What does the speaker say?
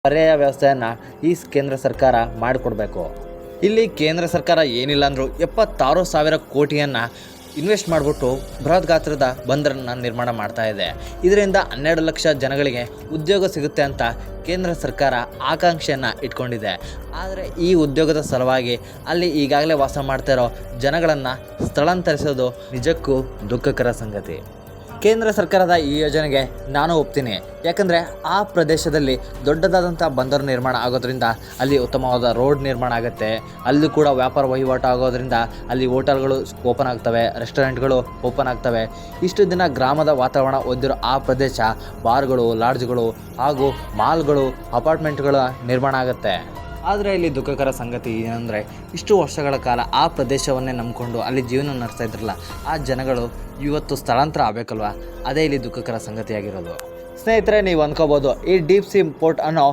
ಪರ್ಯಾಯ ವ್ಯವಸ್ಥೆಯನ್ನು ಈ ಕೇಂದ್ರ ಸರ್ಕಾರ ಮಾಡಿಕೊಡ್ಬೇಕು. ಇಲ್ಲಿ ಕೇಂದ್ರ ಸರ್ಕಾರ ಏನಿಲ್ಲ ಅಂದರೂ 76,000 ಕೋಟಿಯನ್ನು ಇನ್ವೆಸ್ಟ್ ಮಾಡಿಬಿಟ್ಟು ಬೃಹತ್ ಗಾತ್ರದ ಬಂದರನ್ನು ನಿರ್ಮಾಣ ಮಾಡ್ತಾ ಇದೆ. ಇದರಿಂದ 12 ಲಕ್ಷ ಜನಗಳಿಗೆ ಉದ್ಯೋಗ ಸಿಗುತ್ತೆ ಅಂತ ಕೇಂದ್ರ ಸರ್ಕಾರ ಆಕಾಂಕ್ಷೆಯನ್ನು ಇಟ್ಕೊಂಡಿದೆ. ಆದರೆ ಈ ಉದ್ಯೋಗದ ಸಲುವಾಗಿ ಅಲ್ಲಿ ಈಗಾಗಲೇ ವಾಸ ಮಾಡ್ತಾ ಇರೋ ಜನಗಳನ್ನು ಸ್ಥಳಾಂತರಿಸೋದು ನಿಜಕ್ಕೂ ದುಃಖಕರ ಸಂಗತಿ. ಕೇಂದ್ರ ಸರ್ಕಾರದ ಈ ಯೋಜನೆಗೆ ನಾನು ಒಪ್ತೀನಿ. ಯಾಕಂದರೆ ಆ ಪ್ರದೇಶದಲ್ಲಿ ದೊಡ್ಡದಾದಂಥ ಬಂದರು ನಿರ್ಮಾಣ ಆಗೋದ್ರಿಂದ ಅಲ್ಲಿ ಉತ್ತಮವಾದ ರೋಡ್ ನಿರ್ಮಾಣ ಆಗುತ್ತೆ. ಅಲ್ಲೂ ಕೂಡ ವ್ಯಾಪಾರ ವಹಿವಾಟು ಆಗೋದ್ರಿಂದ ಅಲ್ಲಿ ಹೋಟೆಲ್ಗಳು ಓಪನ್ ಆಗ್ತವೆ, ರೆಸ್ಟೋರೆಂಟ್ಗಳು ಓಪನ್ ಆಗ್ತವೆ. ಇಷ್ಟು ದಿನ ಗ್ರಾಮದ ವಾತಾವರಣ ಹೊಂದಿರೋ ಆ ಪ್ರದೇಶ ಬಾರ್ಗಳು, ಲಾಡ್ಜ್ಗಳು ಹಾಗೂ ಮಾಲ್ಗಳು, ಅಪಾರ್ಟ್ಮೆಂಟ್ಗಳ ನಿರ್ಮಾಣ ಆಗುತ್ತೆ. ಆದರೆ ಇಲ್ಲಿ ದುಃಖಕರ ಸಂಗತಿ ಏನಂದರೆ ಇಷ್ಟು ವರ್ಷಗಳ ಕಾಲ ಆ ಪ್ರದೇಶವನ್ನೇ ನಂಬಿಕೊಂಡು ಅಲ್ಲಿ ಜೀವನ ನಡೆಸ್ತಾ ಇದ್ರಲ್ಲ ಆ ಜನಗಳು ಇವತ್ತು ಸ್ಥಳಾಂತರ ಆಗಬೇಕಲ್ವ. ಅದೇ ಇಲ್ಲಿ ದುಃಖಕರ ಸಂಗತಿಯಾಗಿರೋದು. ಸ್ನೇಹಿತರೆ, ನೀವು ಅಂದ್ಕೋಬೋದು ಈ ಡೀಪ್ ಸಿ ಪೋರ್ಟ್ ಅನ್ನೋ